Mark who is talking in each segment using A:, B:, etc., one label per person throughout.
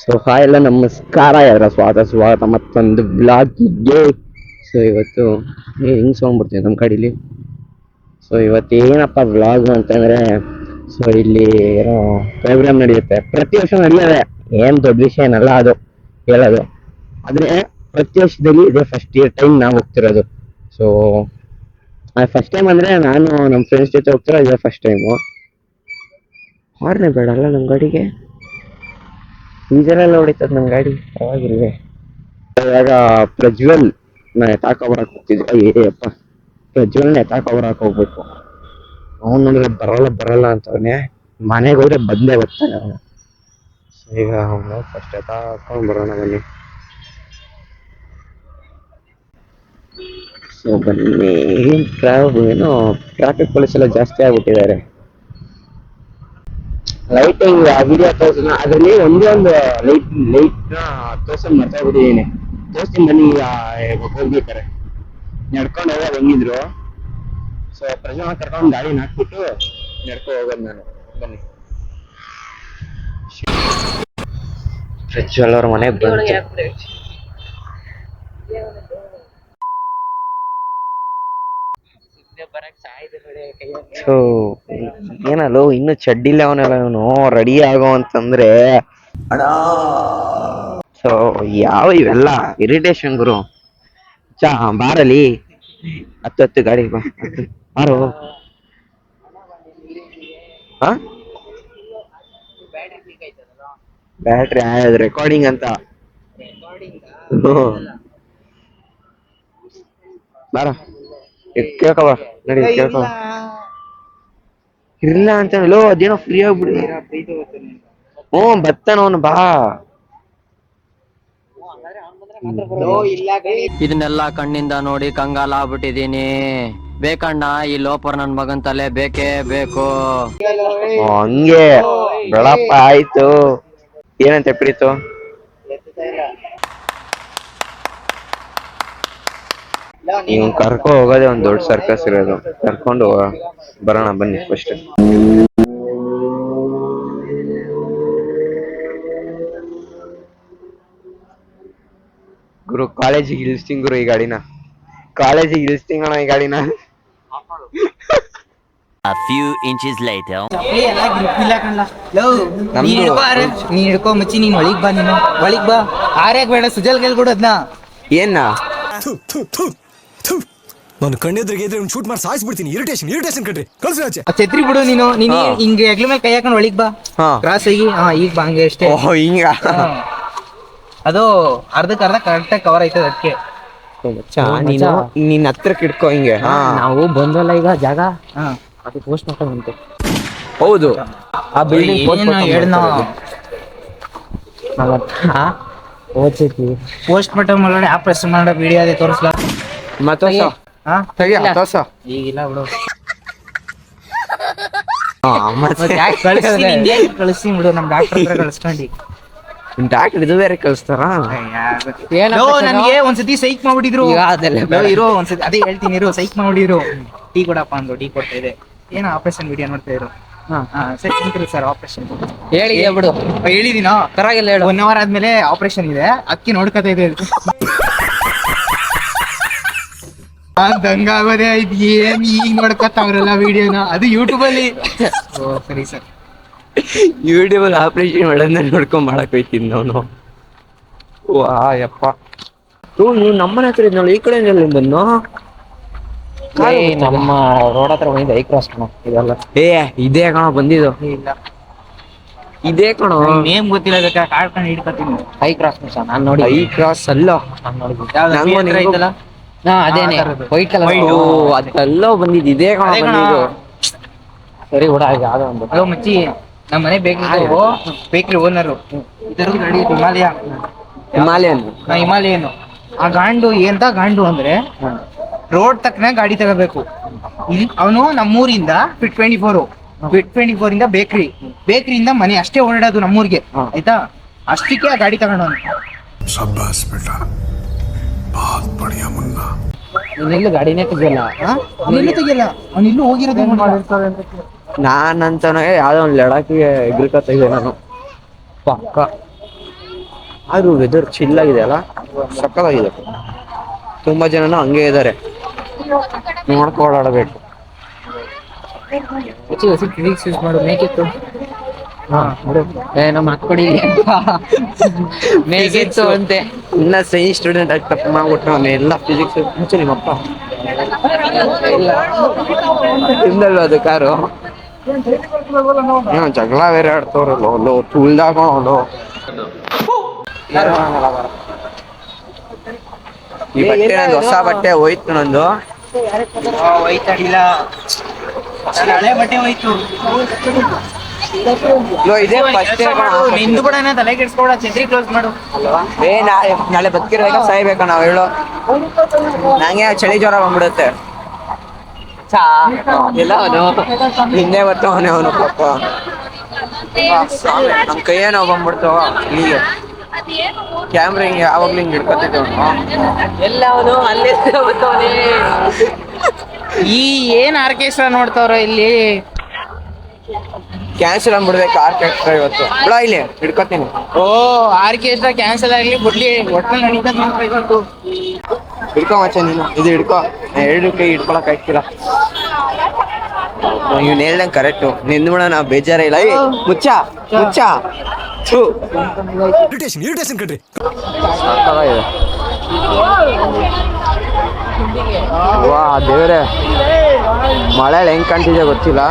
A: So hi ಎಲ್ಲ ನಮಸ್ಕಾರ ಯಾರ ಸ್ವಾಗತ ಮತ್ತೊಂದು ಬ್ಲಾಗಿಗೆ. ಸೊ ಇವತ್ತು ಹಿಂಗೆ ಸೋಗ್ಬಿಡ್ತೀವಿ ನಮ್ಮ ಕಡೀಲಿ. ಸೊ ಇವತ್ತು ಏನಪ್ಪ ಬ್ಲಾಗ್ ಅಂತಂದರೆ, ಸೊ ಇಲ್ಲಿ ಏನೋ ಪ್ರೋಗ್ರಾಮ್ ನಡೆಯುತ್ತೆ. ಪ್ರತಿ ವರ್ಷ ನಡೆಯೋದೆ, ಏನು ದೊಡ್ಡ ವಿಷಯ ಏನಲ್ಲ ಅದು ಹೇಳೋದು. ಆದರೆ ಪ್ರತಿ ವರ್ಷದಲ್ಲಿ ಇದೇ ಫಸ್ಟ್ ಇಯರ್ ಟೈಮ್ ನಾವು ಹೋಗ್ತಿರೋದು. ಸೊ ಫಸ್ಟ್ ಟೈಮ್ ಅಂದರೆ ನಾನು ನಮ್ಮ ಫ್ರೆಂಡ್ಸ್ ಜೊತೆ ಹೋಗ್ತಿರೋ ಇದೇ ಫಸ್ಟ್ ಟೈಮು. ಹಾರ್ನೇ ಬೇಡಲ್ಲ ನಮ್ಮ ಗಾಡಿಗೆ, ಡೀಸೆಲೆಲ್ಲ ಹೊಡಿತದ ನಮ್ಮ ಗಾಡಿ, ಪರವಾಗಿಲ್ವೇ. ಇವಾಗ ಪ್ರಜ್ವಲ್ ಎತ್ತಾಕೊಬರಕ್ಕೆ ಹೋಗ್ತಿದ್ದೆ. ಏಪ್ಪ ಪ್ರಜ್ವಲ್ನ ಎತ್ತಾಕೊಬರಕ್ಕೆ ಹೋಗ್ಬೇಕು. ಅವ್ನು ನೋಡಿದ್ರೆ ಬರಲ್ಲ ಅಂತವನೇ. ಮನೆಗೆ ಹೋದ್ರೆ ಬಂದೇ ಬರ್ತಾನೆ ಅವನು. ಈಗ ಅವನು ಫಸ್ಟ್ ಎತ್ತಾಕೊಂಡು ಬರೋಣ ಬನ್ನಿ. ಸೊ ಬನ್ನಿ. ಏನೋ ಟ್ರಾಫಿಕ್ ಪೊಲೀಸ್ ಎಲ್ಲ ಜಾಸ್ತಿ ಆಗ್ಬಿಟ್ಟಿದ್ದಾರೆ. ಲೈಟಿಂಗ್ ವಿಡಿಯೋ ತೋರ್ಸೋಣ, ಅದರಲ್ಲಿ ಒಂದೇ ಒಂದು ಲೈಟ್ ತೋರ್ಸೋದು ಮರ್ತಾಗ್ಬಿಟ್ಟಿದ್ದೀನಿ. ತೋರಿಸ್ತೀನಿ ಬನ್ನಿ. ಹೋಗ್ಬೇಕಾರೆ ನಡ್ಕೊಂಡು ಹೋಗೋದು ಹೆಂಗಿದ್ರು. ಸೊ ಪ್ರಜೆನ ಕರ್ಕೊಂಡು ಗಾಡಿನ ಹಾಕ್ಬಿಟ್ಟು ನಡ್ಕೊ ಹೋಗೋದು ನಾನು. ಬನ್ನಿ. ಪ್ರಜ್ವಲ್ ಅವ್ರ ಮನೆಗೆ ಬಂತು. ಸೊ ಏನಲ್ಲೋ ಇನ್ನು ಚಡ್ಡಿಲ್ಲ ಅವನೆಲ್ಲ, ಇವನು ರೆಡಿ ಆಗೋ ಅಂತಂದ್ರೆ. ಸೊ ಯಾವ ಇವೆಲ್ಲ ಇರಿಟೇಷನ್ ಗುರು. ಬಾರಲಿ ಹತ್ತು ಗಾಡಿ ಬಾರೋ. ಬ್ಯಾಟ್ರಿ ರೆಕಾರ್ಡಿಂಗ್ ಅಂತ ಬಾರ ಕೇಳ್ಕವ ನಡಿ ಕೇಳ್ಕವ. ಇಲ್ಲ ಅಂತ ಹೇಳೋ, ಅದೇನೋ ಫ್ರೀ ಆಗ್ಬಿಡಿ. ಬರ್ತಾನ ಅವನು, ಬಾ.
B: ಇದನ್ನೆಲ್ಲ ಕಣ್ಣಿಂದ ನೋಡಿ ಕಂಗಾಲ ಆಗ್ಬಿಟ್ಟಿದೀನಿ. ಬೇಕಣ್ಣ ಈ ಲೋಪರ್ ನನ್ ಮಗನ್ ತಲೆ ಬೇಕೇ ಬೇಕು.
A: ಹಂಗೆ ಬೆಳಪ್ಪ ಆಯ್ತು. ಏನಂತೆ ಪ್ರೀತು? ನೀವು ಕರ್ಕೊ ಹೋಗೋದೇ ಒಂದ್ ದೊಡ್ಡ ಸರ್ಕಸ್ ಇರೋದು. ಕರ್ಕೊಂಡು ಬರೋಣ ಬನ್ನಿ ಫಸ್ಟ್. ಗುರು ಕಾಲೇಜಿಗೆ ಇಳಿಸ್ತೀನಿ ಗುರು ಈ ಗಾಡಿನ. ಕಾಲೇಜಿಗೆ ಇಳಿಸ್ತೀನಿ ಅಣ್ಣ ಈ ಗಾಡಿನ.
C: A few inches later.
D: ನೀನ್ ಹಿಡ್ಕೊ ಮಚ್ಚಿ, ನೀನ್ ಒಳಿಗ್ ಬಾ. ನೀನು ಒಳಿಗ್ ಬಾ. ಆರ್ಯಾಕ್ ಬೇಡ, ಸುಜಲ್ ಕೇಳ್ಕೊಡದ್ನ.
A: ಏನ
E: ನಾನು ಕಣ್ಣೆದ್ರಿಗೆ ಇದ್ರೆ ಶೂಟ್ ಮಾಡಿ ಸಾಯಿಸ್ಬಿಡ್ತೀನಿ. ಇರಿಟೇಷನ್ ಕಣ್ರಿ, ಕಳ್ಸಿ ಆಚೆ.
D: ಛತ್ರಿ ಬಿಡು ನೀನು. ನೀನ್ ಹಿಂಗೆ ಹೆಗ್ಲ ಮೇಲೆ ಕೈ ಹಾಕೊಂಡು ಒಳಿಗ್ ಬಾ. ಕ್ರಾಸ್ ಆಗಿ ಈಗ ಬಾ, ಹಂಗೆ ಅಷ್ಟೇ.
A: ಹಿಂಗ
D: ಅದು ಅರ್ಧಕ್ಕೆ ಅರ್ಧ ಕರೆಕ್ಟಾಗಿ ಕವರ್ ಆಯ್ತದ. ಅದಕ್ಕೆ
A: ನೀನು ನಿನ್ನ ಹತ್ರಕ್ಕೆ ಇಟ್ಕೋ ಹಿಂಗೆ.
B: ನಾವು ಬಂದಲ್ಲ ಈಗ ಜಾಗ, ಅದು ಪೋಸ್ಟ್ ಮಾಡ್ಕೊಂಡ್ಬಂತು.
A: ಹೌದು, ಆ ಬಿಲ್ಡಿಂಗ್
D: ಪೋಸ್ಟ್ ಮಾರ್ಟಮ್ ಒಳಗಡೆ ಆಪರೇಷನ್ ಮಾಡೋ ವಿಡಿಯೋ ಅದೇ ತೋರಿಸ್ಲಾ? ಈಗಿಲ್ಲ ಬಿಡು. ಕಳಿಸ್ತೀನಿ ಬಿಡು, ನಮ್ ಡಾಕ್ಟರ್ ಹತ್ರ ಕಳಿಸ್ಕೊಂಡಿ.
A: ಡಾಕ್ಟರ್ ಇದು ಬೇರೆ ಕಳಿಸ್ತಾರ?
D: ನನಗೆ ಒಂದ್ಸತಿ ಸೈಕ್ ಮಾಡ್ಬಿಟ್ಟಿದ್ರು. ಇರೋ ಒಂದ್ಸತಿ ಅದೇ ಹೇಳ್ತೀನಿ ಇರೋ, ಸೈಕ್ ಮಾಡ್ಬಿಟ್ಟಿದ್ರು. ಟೀ ಕೊಡಪ್ಪ ಅಂದ್ರು, ಟೀ ಕೊಡ್ತಾ ಇದೆ. ಏನೋ ಆಪರೇಷನ್ ವಿಡಿಯೋ ನೋಡ್ತಾ ಇದ್ರು. ಸರಿ ನಿಂತ್ರಿ ಸರ್, ಆಪರೇಷನ್
B: ಹೇಳಿ ಬಿಡು.
D: ಹೇಳಿದೀನೋ ಪರವಾಗಿಲ್ಲ ಹೇಳು. 1 hour ಆದ್ಮೇಲೆ ಆಪರೇಷನ್ ಇದೆ, ಅಕ್ಕಿ ನೋಡ್ಕೊತಾ ಇದೆ. ಹಂಗಾಗೋದೇ ಆಯ್ತು. ಏನ್ ಈಗ ನೋಡ್ಕೊತಾವ್ರಲ್ಲ ವಿಡಿಯೋನ, ಅದು ಯೂಟ್ಯೂಬ್ ಅಲ್ಲಿ. ಸರಿ ಸರ್,
A: ಯೂಟ್ಯೂಬ್ ಅಲ್ಲಿ ಆಪರೇಷನ್ ಮಾಡೋದನ್ನ ನೋಡ್ಕೊಂಡ್ ಮಾಡಕ್ ಹೋಯ್ತೀನಿ ನಾನು. ವಾ ಯಪ್ಪ, ನೀವು ನಮ್ಮನೆ ಹತ್ರ ಇದ್ನಲ್ಲ, ಈ ಕಡೆ ಬಂದು
B: ನಮ್ಮ ರೋಡ್ ಹತ್ರ ಬಂದಿದ್ದು ಐ ಕ್ರಾಸ್ ಕಣ. ಇದೆಲ್ಲ
A: ಇದೇ ಕಣ ಬಂದಿದ್ದು.
D: ಇಲ್ಲ
A: ಇದೇ ಕಣ,
D: ನೇಮ್ ಗೊತ್ತಿಲ್ಲ, ಕಾಡ್ಕೊಂಡು ಹಿಡ್ಕೊತೀನಿ.
B: ಐ ಕ್ರಾಸ್ ನಾನ್ ನೋಡಿ.
A: ಐ ಕ್ರಾಸ್ ಅಲ್ಲ,
B: ಅದೇನೆ ವೈಟ್ ಕಲರ್
A: ಅದೆಲ್ಲ ಬಂದಿದ್ದು. ಇದೇ ಕಣ ಬಂದಿದ್ದು.
B: ಸರಿ ಹುಡ, ಯಾವ್ದೋ ಒಂದು.
D: ಹಲೋ ಮಚ್ಚಿ, ನಮ್ಮ ಮನೆ ಬೇಕ್ರಿ ಓನರು. ಇದರ ಗಾಡಿ ಹಿಮಾಲಯನ್. ಆ ಗಾಂಡು ಎಂತ ಗಾಂಡು ಅಂದ್ರೆ, ರೋಡ್ ತಕ್ಕನ ಗಾಡಿ ತಗೋಬೇಕು. ಅವನು ನಮ್ಮೂರಿಂದ ಫಿಟ್ 24 ಇಂದ ಬೇಕ್ರಿಯಿಂದ ಮನೆ ಅಷ್ಟೇ ಓಡಾಡೋದು ನಮ್ಮೂರಿಗೆ, ಆಯ್ತಾ? ಅಷ್ಟಕ್ಕೆ ಆ ಗಾಡಿ ತಗೊಂಡವನು.
B: ನೀನೆಲ್ಲೂ ಗಾಡಿನೇ ತೆಗಿಯಲ್ಲ.
D: ಅವ್ನು ಇಲ್ಲೂ ಹೋಗಿರೋದು.
A: ನಾನಂತ ಯಾವ್ದೋ ಒಂದು ಲಡಾಖಿಗೆ ಎಗ್ರಿಕತ್ತಿದ್ದೆ ನಾನು ಪಕ್ಕ. ಆದ್ರೂ ವೆದರ್ ಚಿಲ್ಲಾಗಿದೆ ಅಲ್ಲ, ಸಕ್ಕತ್ತಾಗಿದೆ. ತುಂಬಾ ಜನನು ಹಂಗೆ ಇದ್ದಾರೆ, ನೋಡ್ಕೊಂಡು ಆಡಬೇಕು.
D: ಫಿಸಿಕ್ಸ್ ಯೂಸ್ ಮಾಡು, ಮೇಕಿತ್ತು
B: ನಮ್ಮ ಹಾಕೊಡಿ ಮೇಗಿತ್ತು ಅಂತೆ.
A: ಇನ್ನ ಸೈನ್ಸ್ ಸ್ಟೂಡೆಂಟ್ ಆಗಿ ತಪ್ಪು ಮಾಡ್ಬಿಟ್ಟು ಅವನು ಎಲ್ಲ ಫಿಸಿಕ್ಸ್ ಮುಂಚೆ ನಿಮ್ಮಪ್ಪ ತಿಂದಲ್ವ ಅದು ಕಾರು. ಜಗಳ ಬೇರೆ ಆಡ್ತವ್ರಲ್ಲ ಅವಳು ತುಳ್ದಾಗ ಅವಳು. ಈ ಬಟ್ಟೆ ನಂದು ಹೊಸ ಬಟ್ಟೆ ಹೋಯ್ತು ನಂದು.
D: ಹೋಯ್ತಾಡಿಲ್ಲ, ಹಳೆ ಬಟ್ಟೆ ಹೋಯ್ತು.
A: ಇದೇ ಫಸ್ಟ್
D: ನಿಂದು ಕೂಡ ತಲೆ ಕೆಡ್ಸ್ಕೊಡ, ಛತ್ರಿ ಕ್ಲೋಸ್ ಮಾಡು.
A: ನಾಳೆ ಬದುಕಿರ್ಬೇಕಾ ಸಾಯ್ಬೇಕಾ ನಾವ್ ಹೇಳು? ನಂಗೆ ಚಳಿ ಜ್ವರ ಬಂದ್ಬಿಡುತ್ತೆ. ಹಿಂದೆ ಬರ್ತಾವನೆ ಅವನು ಪಾಪ. ನಮ್ ಕೈಯೇ ನಾವು ಬಂದ್ಬಿಡ್ತಾವ ಹೀಗೆ. ಕ್ಯಾಮ್ರಾ ಹಿಂಗೆ ಯಾವಾಗ್ಲೂ ಹಿಂಗೆ ಹಿಡ್ಕೊತಿದ್ದೆ
B: ಎಲ್ಲ ಅವನು ಅಲ್ಲೇ ಬರ್ತಾವನೆ.
D: ಈ ಏನ್ ಆರ್ಕೆಸ್ಟ್ರಾ ನೋಡ್ತಾವ್ರ ಇಲ್ಲಿ?
A: ಕ್ಯಾನ್ಸಲ್ ಅಂದ್ಬಿಡ್ಬೇಕು ಆರ್ಕೆಸ್ಟ್ರಾ ಇವತ್ತು. ಬಿಡ ಇಲ್ಲಿ ಹಿಡ್ಕೊತೀನಿ.
D: ಓ, ಆರ್ಕೆಸ್ಟ್ರಾ ಕ್ಯಾನ್ಸಲ್ ಆಗ್ಲಿ ಬಿಡ್ಲಿ, ಒಟ್ನಲ್ಲಿ ನಡೀತದ ನೋಡ್ರಿ ಇವತ್ತು.
A: ಹಿಡ್ಕೊ ಮಚ್ಚ ನೀನು, ಇದು ಹಿಡ್ಕೊ. ಎರಡು ಕೈ ಹಿಡ್ಕೊಳಕ್ ಆಗ್ತಿಲ್ಲ. ಇವ್ನು ಹೇಳ್ದಂಗೆ ಕರೆಕ್ಟು. ನಿಂದ್ಬಿಡ ನಾವು ಬೇಜಾರ ಇಲ್ಲ. ಮುಚ್ಚ ಮುಚ್ಚ.
E: ಇರಿಟೇಷನ್ ಇರಿಟೇಷನ್ ಕಣ್ರಿ.
A: ವಾ ದೇವ್ರೆ, ಮಳೆ ಹೆಂಗ್ ಕಾಣ್ತಿದೆ ಗೊತ್ತಿಲ್ಲ.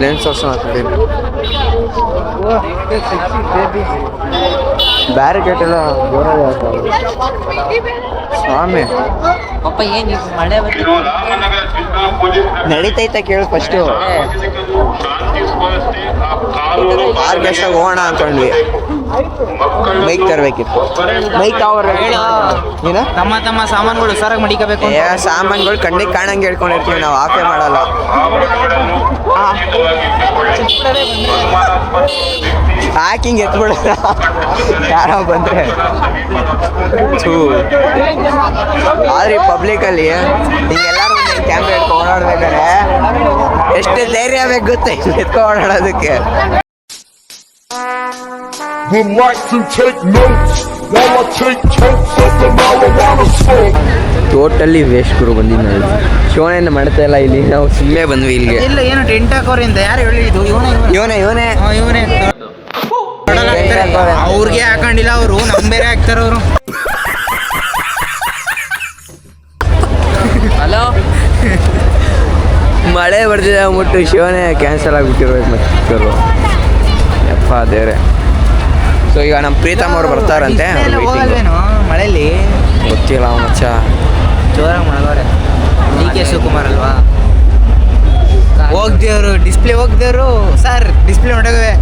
A: ಲೆನ್ಸ್ ವರ್ಷ ಬ್ಯಾರಿಕೇಡ್ ಎಲ್ಲ ಸ್ವಾಮಿ.
B: ಅಪ್ಪ ಏನ್ ಮಳೆ
A: ನಡೀತೈತ ಕೇಳು ಫಸ್ಟು. ಆರ್ಕೆಸ್ಟ್ರಾ ಹೋಗೋಣ ಅನ್ಕೊಂಡ್ವಿ. ಬೈಕ್ ತರ್ಬೇಕಿತ್ತು. ಬೈಕ್ ಏನ
D: ತಮ್ಮ ಸಾಮಾನುಗಳು ಸರಾಗ್ ಮಡಿಕಬೇಕು.
A: ಸಾಮಾನುಗಳು ಕಣ್ಣಿಗೆ ಕಾಣಂಗೆ ಹೇಳ್ಕೊಂಡಿರ್ತೀವಿ ನಾವು, ಆಫೇ ಮಾಡಲ್ಲ. ಹಾಕಿಂಗ್ ಎತ್ಬಿಡ ಯಾರೋ ಬಂದ್ರೆ. ಆದ್ರೆ ಪಬ್ಲಿಕ್ ಅಲ್ಲಿ ಹಿಂಗೆಲ್ಲಾರು ಕ್ಯಾಮ್ರಾ ಇಟ್ಕೊಂಡು ಓಡಾಡ್ಬೇಕಾದ್ರೆ ಎಷ್ಟು ಧೈರ್ಯ ಬೇಕು ಗೊತ್ತೆ ಎತ್ಕೊಂಡು ಓಡಾಡೋದಕ್ಕೆ.
F: Would like to take notes while I take totes of the marijuana smoke.
A: Totally waste ಗುರು ಬಂದಿದ್ದು ನಾವು. ಶಿವನೇನ ಮಾಡ್ತಾ ಇಲ್ಲ ಇಲ್ಲಿ, ನಾವು ಸುಮ್ಮನೆ ಬಂದ್ವಿ ಇಲ್ಲಿಗೆ.
D: ಇಲ್ಲ, ಏನು ಟೆಂಟ್ ಹಾಕೋರಿಂದ ಯಾರು ಹೇಳಿದ್ದು?
A: ಇವನೇ
D: ಅವ್ರಿಗೆ ಹಾಕೊಂಡಿಲ್ಲ, ಅವರು ನಮ್ ಬೇರೆ ಹಾಕ್ತಾರ ಅವರು.
B: ಹಲೋ,
A: ಮಳೆ ಬರ್ತಿದೆ ಅಂದ್ಬಿಟ್ಟು ಶಿವನೇ ಕ್ಯಾನ್ಸಲ್ ಆಗಿಬಿಟ್ಟಿರ್ಬೇಕು ಮತ್ತೆ ಯಪ್ಪ ದೇವ್ರೆ. ಸೊ ಈಗ ನಮ್ಮ ಪ್ರೀತಮ್ ಅವ್ರು ಬರ್ತಾರಂತೆ.
D: ಹೋಗಲ್ವೇನು ಮಳೆಯಲ್ಲಿ?
A: ಗೊತ್ತಿಲ್ಲ ಮಚ್ಚ,
D: ಜೋರಾಗಿ ಮಳಗವ್ರೆ. DK ಶಿವಕುಮಾರ್ ಅಲ್ವಾ ಹೋಗ್ದೇವ್ರು? ಡಿಸ್ಪ್ಲೇ ಹೋಗ್ದೇವ್ರು ಸರ್. ಡಿಸ್ಪ್ಲೇ ಹೊಂಟೋಗವೆ,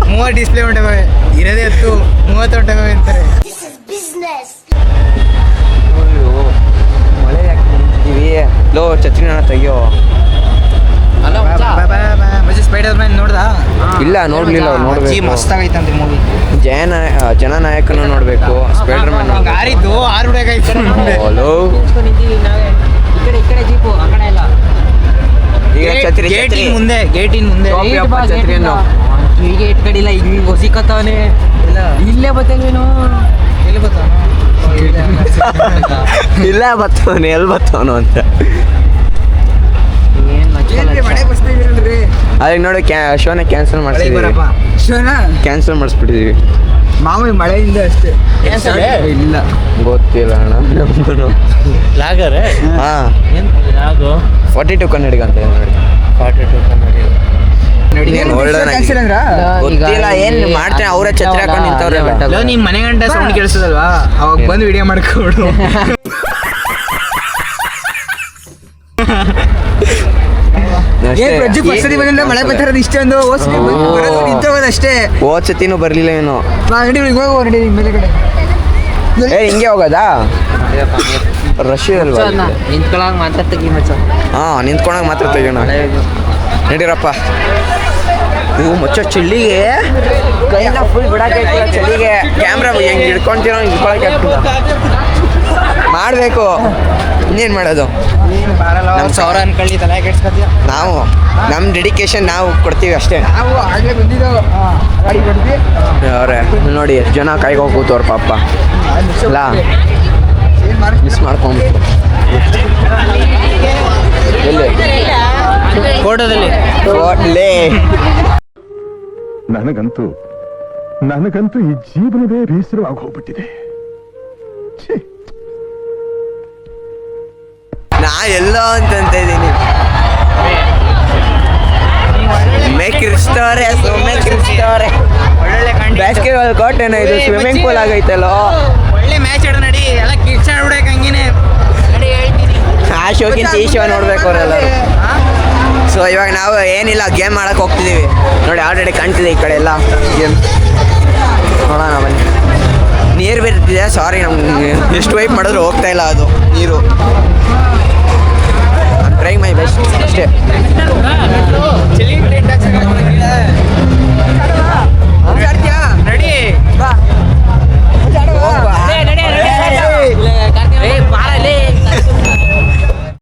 D: 30 ಡಿಸ್ಪ್ಲೇ ಹೊಂಟೋಗವೆ. ಇರೋದೇ 30 ಹೊಂಟೋಗವೆ ಅಂತಾರೆ.
A: ಮಳೆ ಯಾಕೆ ನಿಂತಿದ್ದೀವಿ? ಲೋ ಛತ್ರಿನ ತೆಗಿಯೋ.
B: ಹಲೋ
D: ಸ್ಪೈಡರ್ ಮ್ಯಾನ್ ನೋಡ್ದಾ?
A: ಇಲ್ಲ ನೋಡ್ಲಿಲ್ಲ, ನೋಡ್ಬೇಕು.
D: ಮಸ್ತ್ ಆಗೈತಂತೆ ಮೂವಿ.
A: ಜನನಾಯಕನ ನೋಡ್ಬೇಕು. ಸ್ಪೈಡರ್ ಮ್ಯಾನ್
D: ಗಾರಿದ್ದು ಆರು ಹುಡುಗಾಯ್ತು.
A: ಹಲೋ,
B: ಈ ಕಡೆ ಜೀಪು, ಆ ಕಡೆ ಎಲ್ಲ
A: ಈಗ ಛತ್ರಿ
D: ಗೇಟಿನ ಮುಂದೆ
A: ಛತ್ರಿಯನ್ನು
B: ಹೀಗೆ ಇಟ್ಕಡಿಲ್ಲ, ಹಿಂಗ್ ಸಿಕ್ಕತ್ತವನೆ. ಇಲ್ಲೇ ಬತ್ತಲ್ವೇನು?
D: ಎಲ್ಲಿ ಬರ್ತಾವ?
A: ಇಲ್ಲ ಬರ್ತವನು, ಎಲ್ಲಿ ಬರ್ತವನು ಅಂತ. ಅದಕ್ಕೆ ನೋಡಿ ಶೋನ ಕ್ಯಾನ್ಸಲ್ ಮಾಡಿಸಿದ್ವಿ. ಕ್ಯಾನ್ಸಲ್ ಮಾಡಿಸ್ಬಿಟ್ಟಿದೀವಿ.
D: ಮಾಮೂಲಿ ಮಳೆಯಿಂದ ಅಷ್ಟೇ.
A: ಇಲ್ಲ ಗೊತ್ತಿಲ್ಲ ಅಣ್ಣ ನಮ್ಗೂ. ಹಾ 42 ಕನ್ನಡಿಗ ಅಂತ ನೋಡಿ. 42 ಕನ್ನಡಿಗ ಗೊತ್ತಿಲ್ಲ, ಏನ್ ಮಾಡ್ತೇನೆ. ಅವರೇ ಛತ್ರಿ ಹಾಕೊಂಡು ನಿಂತವ್ರಲ್ಲ.
D: ನಿಮ್ ಮನೆ ಗಂಟ ಸೌಂಡ್ ಕೇಳಿಸದಲ್ವಾ, ಅವಾಗ ಬಂದು ವಿಡಿಯೋ ಮಾಡ್ಕೊಡು. ಮಳೆ ಬರ್ತಾರದು ಇಷ್ಟೊಂದು ಅಷ್ಟೇ.
A: ಹೋದ್ ಸತಿನೂ ಬರ್ಲಿಲ್ಲ ಏನು. ಹಿಂಗೆ ಹೋಗೋದಾ? ರಶ್ ಅಲ್ವಾ?
B: ನಿಂತ್ಕೊಳಂಗ್ ಮಾತ್ರ ತೆಗಿ ಮಚ್ಚ.
A: ಹಾ ನಿಂತ್ಕೊಳಂಗ್ ಮಾತ್ರ ತೆಗೋಣ. ನಡೀರಪ್ಪ. ಮಚ್ಚ ಚಳಿಗೆ ಕೈನ ಫುಲ್ ಬಿಡಕ್ಕೆ ಚಳಿಗೆ ಕ್ಯಾಮ್ರಾ ಹೆಂಗ್ ಹಿಡ್ಕೊಂತೀರೋ ಹಿಡ್ಕೊಳಕ್ಕೆ ಆಗ್ತದ. ಮಾಡಬೇಕು, ಇನ್ನೇನು ಮಾಡೋದು.
D: ನಮ್ಮ ಸಾವಿರ ಅನ್ಕೊಳ್ಳಿ ತಲೆ ಕೆಡ್ಸ್ಕೊತೀಯ.
A: ನಾವು ನಮ್ಮ ಡೆಡಿಕೇಶನ್ ನಾವು ಕೊಡ್ತೀವಿ ಅಷ್ಟೇ.
D: ನಾವು ಆಗಲೇ ಬಂದಿದ್ದೆವು ಗಾಡಿ ಕೊಡ್ತೀವಿ.
A: ಅವ್ರೆ ನೋಡಿ ಎಷ್ಟು ಜನ ಕಾಯ್ಕೊಂಡು ಕೂತವ್ರು ಪಾಪ ಅಲ್ಲ, ಮಿಸ್ ಮಾಡ್ಕೊಂಬಿಟ್ಟು. ಎಲ್ಲಿ
D: ಫೋಟೋದಲ್ಲಿ
A: ಹೋಟ್ಲೇ.
G: ನನಗಂತೂ ಈ ಜೀವನವೇ ಬೇಸರವಾಗಿ ಹೋಗ್ಬಿಟ್ಟಿದೆ.
A: ನಾ ಎಲ್ಲೋ ಅಂತ ಇದ್ದೀನಿ. ಕಿರಿಸ್ತವ್ರೆ ಸುಮ್ಮನೆ ಕಿರಿಸ್ತವ್ರೆ.
D: ಒಳ್ಳೊಳ್ಳೆ ಕಂಡು
A: ಬ್ಯಾಸ್ಕೆಟ್ಬಾಲ್ ಕೋರ್ಟ್ ಏನೋ ಇದು, ಸ್ವಿಮ್ಮಿಂಗ್ ಪೂಲ್ ಆಗೈತಲ್ಲೋ.
D: ಒಳ್ಳೆ ಮ್ಯಾಚ್ ಆಡೋ ನಡಿ, ಎಲ್ಲ ಕಿರ್ಚಾಡ್ಬಿಡಕ್ಕೆ ಹಂಗೇನೆ ನಡಿ ಹೇಳ್ತೀನಿ.
A: ಆ ಶೋಕ್ಕಿಂತ ಈ ಶೋ ನೋಡ್ಬೇಕು ಅವರೆಲ್ಲರೂ. ಸೊ ಇವಾಗ ನಾವು ಏನಿಲ್ಲ, ಗೇಮ್ ಮಾಡಕ್ಕೆ ಹೋಗ್ತಿದ್ದೀವಿ ನೋಡಿ. ಆಲ್ರೆಡಿ ಕಾಣ್ತಿದೆ ಈ ಕಡೆ ಎಲ್ಲ ಗೇಮ್. ನೋಡೋಣ ಬನ್ನಿ. ನೀರು ಬಿರ್ತಿದೆ, ಸಾರಿ ನಮ್ಗೆ ಎಷ್ಟು ವೈಪ್ ಮಾಡಿದ್ರು ಹೋಗ್ತಾ ಇಲ್ಲ ಅದು ನೀರು. ಟ್ರೈ ಮೈ ಬೆಸ್ಟ್ ಅಷ್ಟೇ.
D: ಚಿಲ್ಲಿಂಗ್